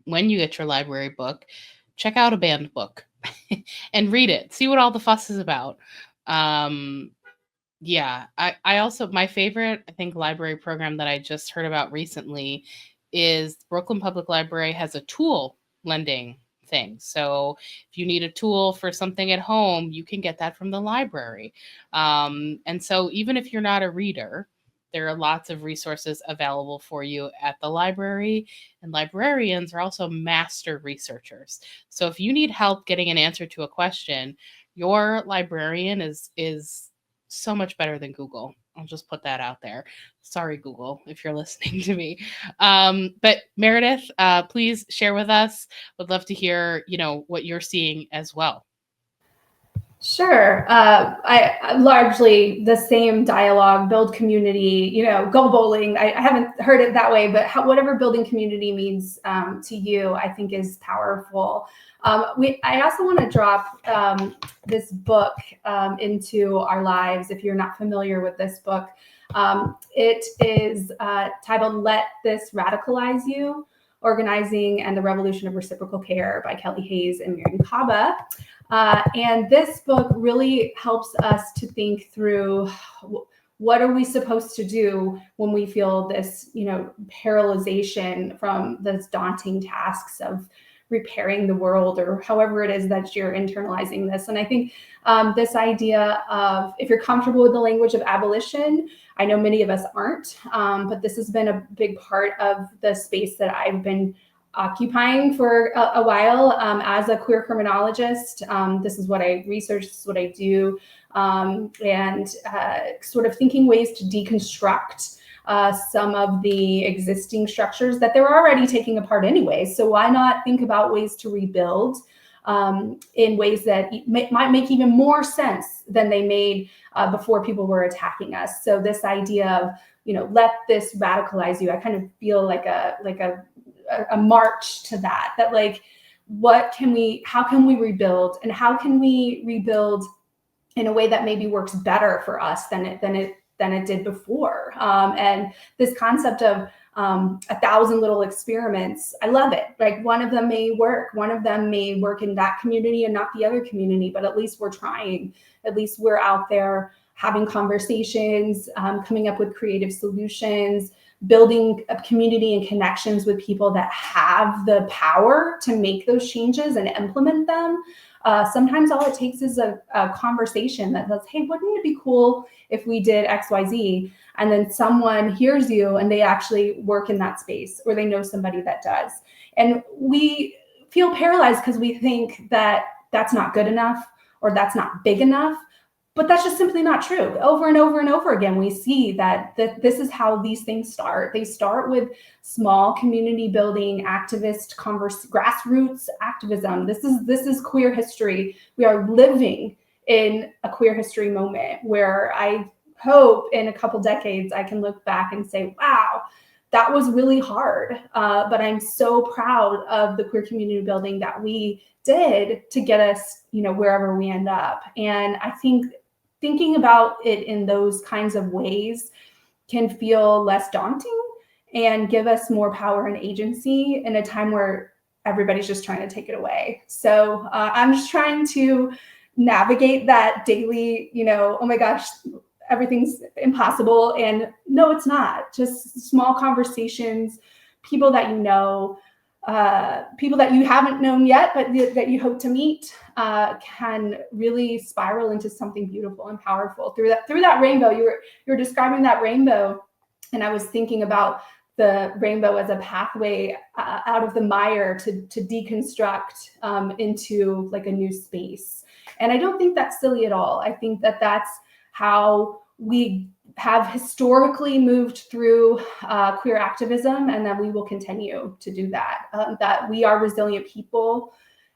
when you get your library book, check out a banned book and read it. See what all the fuss is about. Yeah, I also, my favorite, I think, library program that I just heard about recently is Brooklyn Public Library has a tool lending thing. So if you need a tool for something at home, you can get that from the library. And so even if you're not a reader, there are lots of resources available for you at the library, and librarians are also master researchers. So if you need help getting an answer to a question, your librarian is so much better than Google. I'll just put that out there. Sorry, Google, if you're listening to me. But Meredith, please share with us. Would love to hear, you know, what you're seeing as well. Sure. I largely the same dialogue, build community, you know, go bowling. I haven't heard it that way, but whatever building community means to you, I think is powerful. I also want to drop this book into our lives. If you're not familiar with this book, it is titled Let This Radicalize You, Organizing and the Revolution of Reciprocal Care by Kelly Hayes and Miriam Kaba. And this book really helps us to think through what are we supposed to do when we feel this, you know, paralyzation from those daunting tasks of repairing the world, or however it is that you're internalizing this. And I think this idea of, if you're comfortable with the language of abolition, I know many of us aren't, but this has been a big part of the space that I've been occupying for a while as a queer criminologist. This is what I research, this is what I do, and sort of thinking ways to deconstruct some of the existing structures that they're already taking apart anyway. So why not think about ways to rebuild in ways that might make even more sense than they made before people were attacking us. So this idea of, you know, let this radicalize you, I kind of feel like a march to that like, how can we rebuild, and how can we rebuild in a way that maybe works better for us than it did before. And this concept of 1,000 little experiments, I love it. Like, one of them may work in that community and not the other community, but at least we're trying. At least we're out there having conversations, coming up with creative solutions, building a community and connections with people that have the power to make those changes and implement them. Sometimes all it takes is a conversation that says, hey, wouldn't it be cool if we did XYZ? And then someone hears you and they actually work in that space, or they know somebody that does. And we feel paralyzed because we think that that's not good enough, or that's not big enough. But that's just simply not true. Over and over and over again, we see that this is how these things start. They start with small community building, activist, grassroots activism. This is queer history. We are living in a queer history moment where I hope in a couple decades I can look back and say, wow, that was really hard. But I'm so proud of the queer community building that we did to get us, wherever we end up. And I think thinking about it in those kinds of ways can feel less daunting and give us more power and agency in a time where everybody's just trying to take it away. So I'm just trying to navigate that daily, oh my gosh, everything's impossible. And no, it's not. Just small conversations, people that people that you haven't known yet, but that you hope to meet, can really spiral into something beautiful and powerful through that rainbow. You were describing that rainbow, and I was thinking about the rainbow as a pathway out of the mire to deconstruct into like a new space. And I don't think that's silly at all. I think that that's how we have historically moved through queer activism, and that we will continue to do that. That we are resilient people,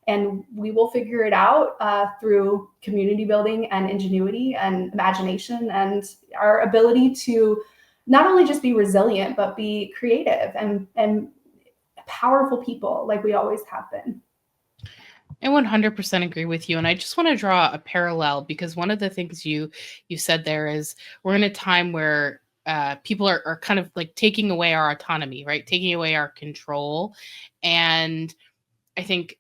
and we will figure it out through community building and ingenuity and imagination, and our ability to not only just be resilient, but be creative and powerful people like we always have been. I 100% agree with you. And I just want to draw a parallel, because one of the things you said there is we're in a time where people are kind of like taking away our autonomy, right? Taking away our control. And I think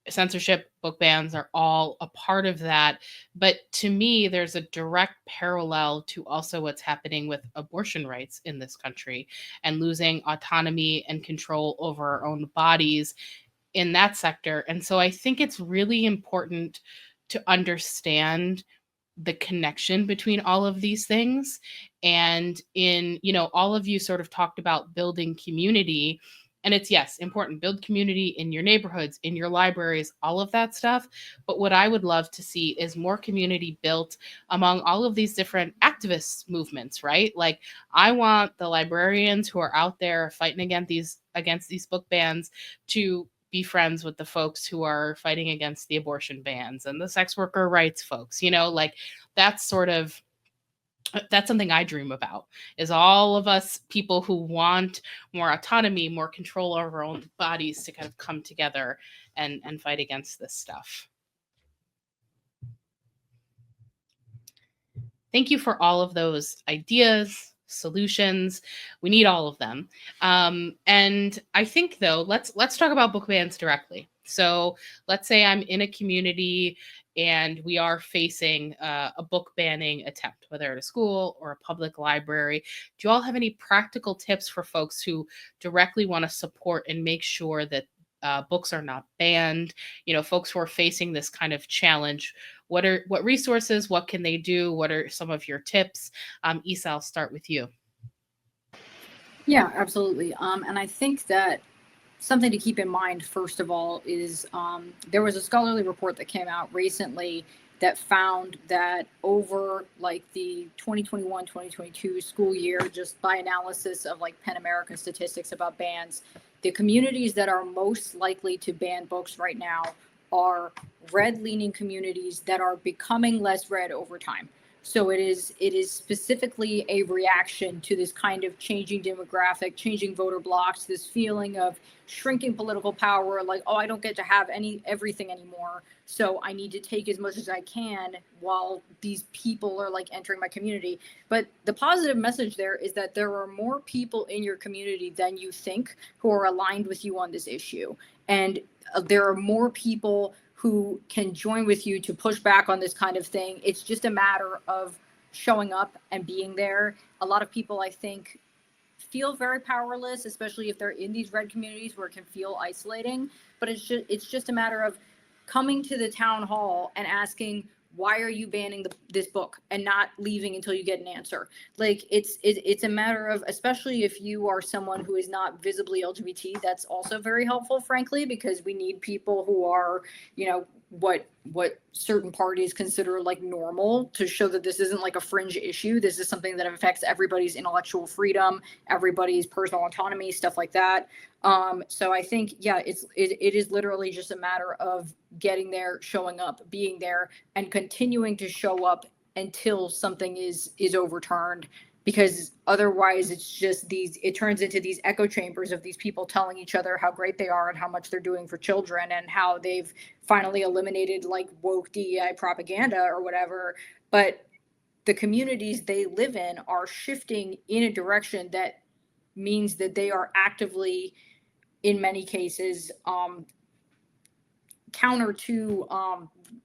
censorship, book bans are all a part of that. But to me, there's a direct parallel to also what's happening with abortion rights in this country and losing autonomy and control over our own bodies in that sector. And so I think it's really important to understand the connection between all of these things. And all of you sort of talked about building community. And it's, yes, important. Build community in your neighborhoods, in your libraries, all of that stuff. But what I would love to see is more community built among all of these different activist movements, right? Like, I want the librarians who are out there fighting against these book bans to be friends with the folks who are fighting against the abortion bans and the sex worker rights folks. Like, that's something I dream about, is all of us people who want more autonomy, more control over our own bodies, to kind of come together and fight against this stuff. Thank you for all of those ideas, solutions. We need all of them. And I think, though, let's talk about book bans directly. So let's say I'm in a community and we are facing a book banning attempt, whether at a school or a public library. Do you all have any practical tips for folks who directly want to support and make sure that books are not banned? Folks who are facing this kind of challenge, what resources, what can they do? What are some of your tips? Isa, I'll start with you. Yeah, absolutely. And I think that something to keep in mind, first of all, is there was a scholarly report that came out recently that found that over like the 2021-2022 school year, just by analysis of like PEN American statistics about bans, the communities that are most likely to ban books right now are red-leaning communities that are becoming less red over time. So it is specifically a reaction to this kind of changing demographic, changing voter blocks, this feeling of shrinking political power, like, oh, I don't get to have everything anymore, so I need to take as much as I can while these people are like entering my community. But the positive message there is that there are more people in your community than you think who are aligned with you on this issue. And there are more people who can join with you to push back on this kind of thing. It's just a matter of showing up and being there. A lot of people, I think, feel very powerless, especially if they're in these red communities where it can feel isolating. But it's just a matter of coming to the town hall and asking, why are you banning this book, and not leaving until you get an answer. Like, it's a matter of, especially if you are someone who is not visibly LGBT, that's also very helpful, frankly, because we need people who are, what certain parties consider like normal, to show that this isn't like a fringe issue. This is something that affects everybody's intellectual freedom, everybody's personal autonomy, stuff like that. So I think, yeah, it is literally just a matter of getting there, showing up, being there, and continuing to show up until something is overturned. Because otherwise it turns into these echo chambers of these people telling each other how great they are and how much they're doing for children and how they've finally eliminated like woke DEI propaganda or whatever. But the communities they live in are shifting in a direction that means that they are actively, in many cases, counter to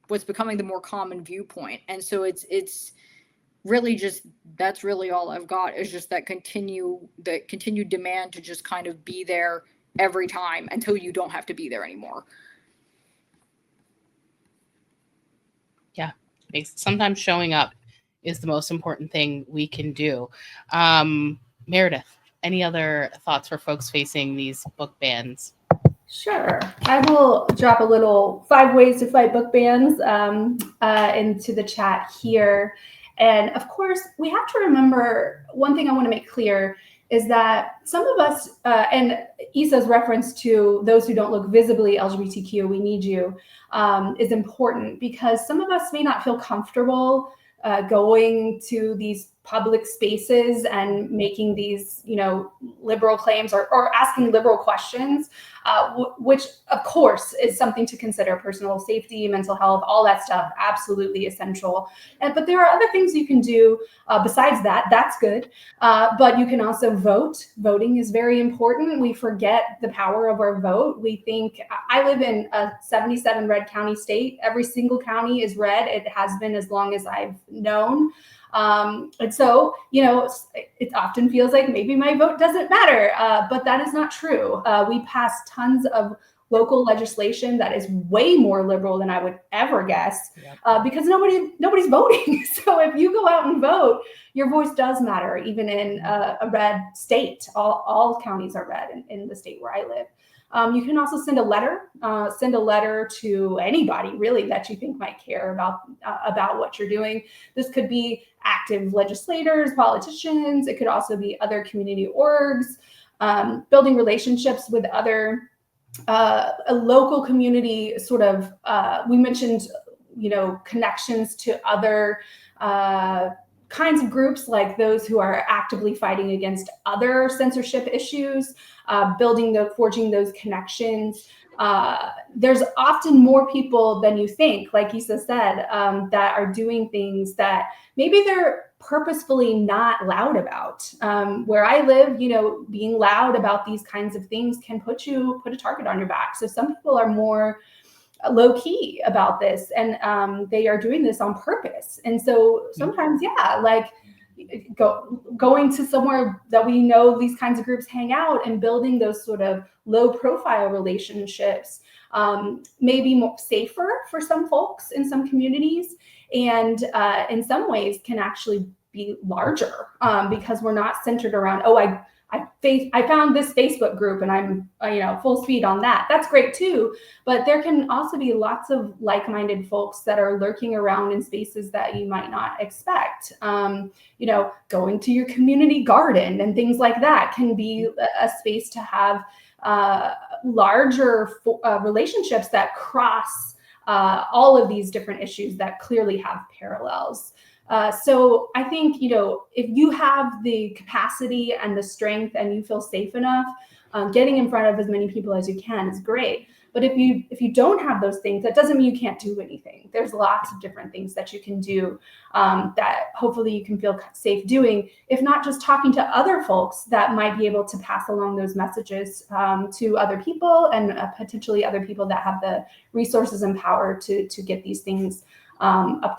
what's becoming the more common viewpoint. And so it's really just, that's really all I've got, is just that continued demand to just kind of be there every time until you don't have to be there anymore. Yeah, sometimes showing up is the most important thing we can do. Meredith, any other thoughts for folks facing these book bans? Sure. I will drop a little 5 ways to fight book bans into the chat here. And of course, we have to remember one thing I want to make clear is that some of us, and Issa's reference to those who don't look visibly LGBTQ, we need you, is important, because some of us may not feel comfortable going to these public spaces and making these, liberal claims or asking liberal questions, which of course is something to consider. Personal safety, mental health, all that stuff, absolutely essential. But there are other things you can do besides that. That's good. But you can also vote. Voting is very important. We forget the power of our vote. We think, I live in a 77 red county state. Every single county is red. It has been as long as I've known. And so, it often feels like maybe my vote doesn't matter, but that is not true. We pass tons of local legislation that is way more liberal than I would ever guess, because nobody's voting. So if you go out and vote, your voice does matter, even in a red state. All counties are red in the state where I live. You can also send a letter to anybody really that you think might care about what you're doing. This could be active legislators, politicians. It could also be other community orgs, building relationships with other a local community sort of. We mentioned, connections to other kinds of groups, like those who are actively fighting against other censorship issues, forging those connections. There's often more people than you think, like Issa said, that are doing things that maybe they're purposefully not loud about. Where I live, being loud about these kinds of things can put a target on your back. So some people are more low key about this, and they are doing this on purpose. And so sometimes, like going to somewhere that we know these kinds of groups hang out and building those sort of low profile relationships may be more safer for some folks in some communities, and in some ways can actually be larger, because we're not centered around, I found this Facebook group and I'm full speed on that. That's great too, but there can also be lots of like-minded folks that are lurking around in spaces that you might not expect. Going to your community garden and things like that can be a space to have larger relationships that cross all of these different issues that clearly have parallels. So I think, if you have the capacity and the strength and you feel safe enough, getting in front of as many people as you can is great. But if you don't have those things, that doesn't mean you can't do anything. There's lots of different things that you can do that hopefully you can feel safe doing, if not just talking to other folks that might be able to pass along those messages to other people, and potentially other people that have the resources and power to get these things up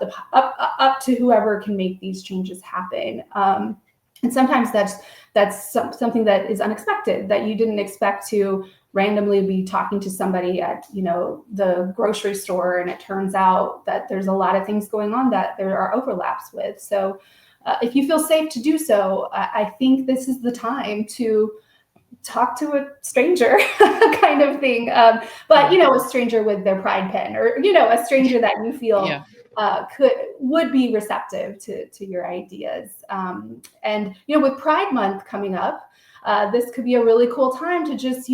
to whoever can make these changes happen. And sometimes that's something that is unexpected, that you didn't expect to randomly be talking to somebody at the grocery store, and it turns out that there's a lot of things going on that there are overlaps with. So if you feel safe to do so, I think this is the time to talk to a stranger kind of thing. But, a stranger with their pride pen, or, a stranger that you feel would be receptive to your ideas. And, with Pride Month coming up, this could be a really cool time to just,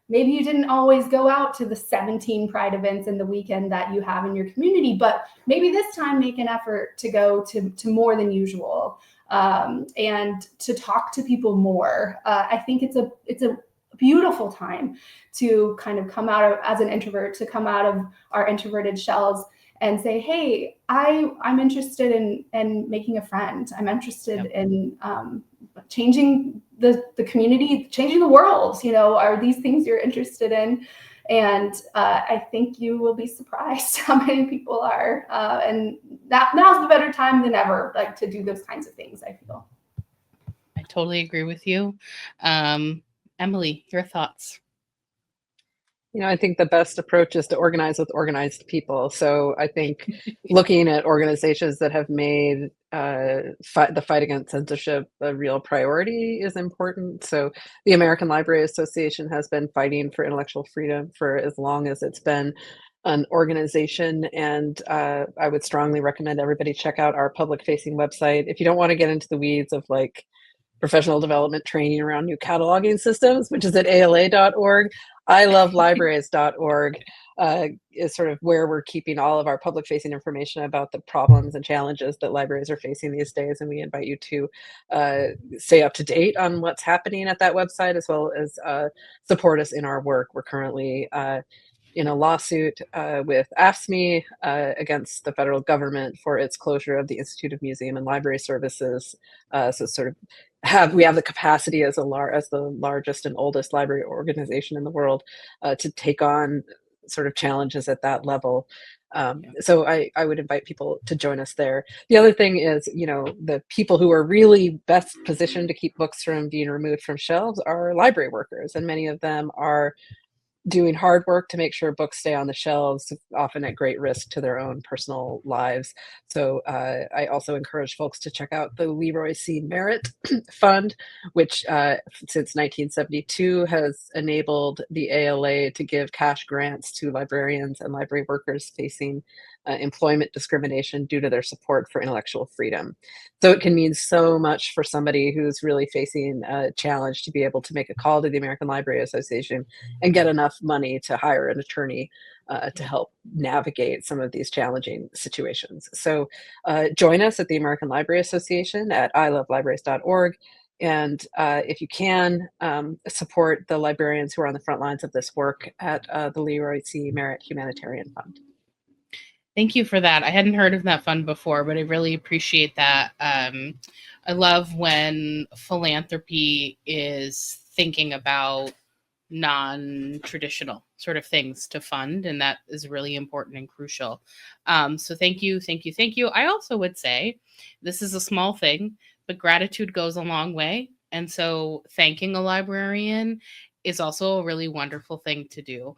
maybe you didn't always go out to the 17 Pride events in the weekend that you have in your community, but maybe this time make an effort to go to more than usual, and to talk to people more. I think it's a beautiful time to kind of come out of, as an introvert, to come out of our introverted shells and say, hey, I'm interested in making a friend. I'm interested in changing the community, changing the world. Are these things you're interested in? And I think you will be surprised how many people are. And now's the better time than ever, like, to do those kinds of things, I feel. I totally agree with you. Emily, your thoughts? I think the best approach is to organize with organized people. So I think looking at organizations that have made the fight against censorship a real priority is important. So the American Library Association has been fighting for intellectual freedom for as long as it's been an organization. And I would strongly recommend everybody check out our public-facing website. If you don't want to get into the weeds of like professional development training around new cataloging systems, which is at ala.org. ilovelibraries.org is sort of where we're keeping all of our public facing information about the problems and challenges that libraries are facing these days. And we invite you to stay up to date on what's happening at that website, as well as support us in our work. We're currently in a lawsuit with AFSCME against the federal government for its closure of the Institute of Museum and Library Services. So sort of we have the capacity as the largest and oldest library organization in the world to take on sort of challenges at that level. So I would invite people to join us there. The other thing is, the people who are really best positioned to keep books from being removed from shelves are library workers, and many of them are doing hard work to make sure books stay on the shelves, often at great risk to their own personal lives. So I also encourage folks to check out the Leroy C. Merritt Fund, which since 1972 has enabled the ALA to give cash grants to librarians and library workers facing employment discrimination due to their support for intellectual freedom. So it can mean so much for somebody who's really facing a challenge to be able to make a call to the American Library Association and get enough money to hire an attorney to help navigate some of these challenging situations. So join us at the American Library Association at ilovelibraries.org. And if you can, support the librarians who are on the front lines of this work at the Leroy C. Merritt Humanitarian Fund. Thank you for that. I hadn't heard of that fund before, but I really appreciate that. I love when philanthropy is thinking about non-traditional sort of things to fund, and that is really important and crucial. So thank you. I also would say this is a small thing, but gratitude goes a long way. And so thanking a librarian is also a really wonderful thing to do.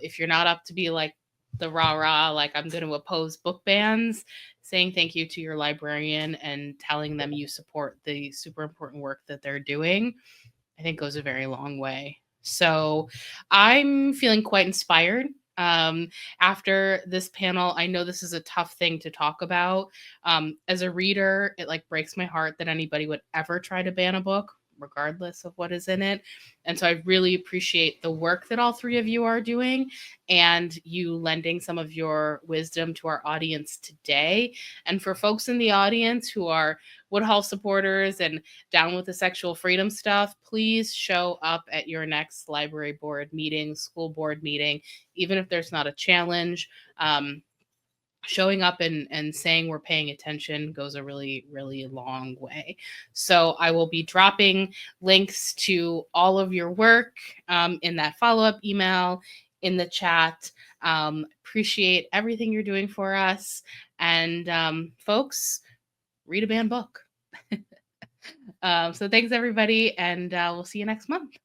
If you're not up to be like the rah-rah, like I'm going to oppose book bans, saying thank you to your librarian and telling them you support the super important work that they're doing, I think goes a very long way. So I'm feeling quite inspired after this panel. I know this is a tough thing to talk about. As a reader, it like breaks my heart that anybody would ever try to ban a book, regardless of what is in it. And so I really appreciate the work that all three of you are doing and you lending some of your wisdom to our audience today. And for folks in the audience who are Woodhull supporters and down with the sexual freedom stuff, please show up at your next library board meeting, school board meeting, even if there's not a challenge. Showing up and saying we're paying attention goes a really, really long way. So I will be dropping links to all of your work in that follow-up email, in the chat. Appreciate everything you're doing for us. And folks, read a banned book. So thanks, everybody, and we'll see you next month.